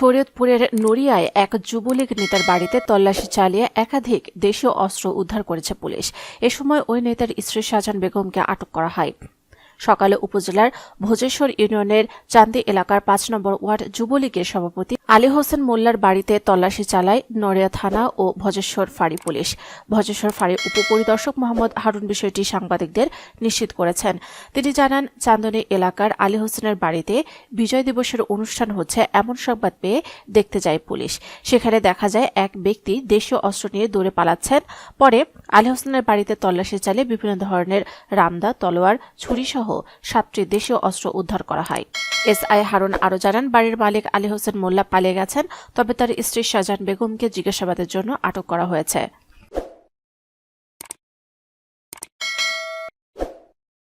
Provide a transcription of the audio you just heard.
শরীয়তপুরের নড়িয়ায় এক যুবলীগ নেতার বাড়িতে তল্লাশি চালিয়ে একাধিক দেশীয় অস্ত্র উদ্ধার করেছে পুলিশ। এ সময় ওই নেতার স্ত্রী শাহজাহান বেগমকে আটক করা হয়। সকালে উপজেলার ভোজেশ্বর ইউনিয়নের চান্দি এলাকার ৫ নম্বর ওয়ার্ড যুবলীগের সভাপতি আলী হোসেন মোল্লার বাড়িতে তল্লাশি চালায় নড়িয়া থানা ও ভোজেশ্বর ফাঁড়ি পুলিশ। ভোজেশ্বর ফাঁড়ির উপপরিদর্শক মোহাম্মদ হারুন বিষয়টি সাংবাদিকদের নিশ্চিত করেছেন। তিনি জানান, চান্দনী এলাকার আলী হোসেনের বাড়িতে বিজয় দিবসের অনুষ্ঠান হচ্ছে এমন সংবাদ পেয়ে দেখতে যায় পুলিশ। সেখানে দেখা যায় এক ব্যক্তি দেশীয় অস্ত্র নিয়ে দৌড়ে পালাচ্ছেন। পরে আলী হোসেনের বাড়িতে তল্লাশি চালিয়ে বিভিন্ন ধরনের রামদা, তলোয়ার, ছুরিসহ 7টি দেশীয় অস্ত্র উদ্ধার করা হয়। এসআই হারুন আরও জানান, বাড়ির মালিক আলী হোসেন মোল্লা পালিয়ে গেছেন, তবে তার স্ত্রী শাহজাহান বেগমকে জিজ্ঞাসাবাদের জন্য আটক করা হয়েছে।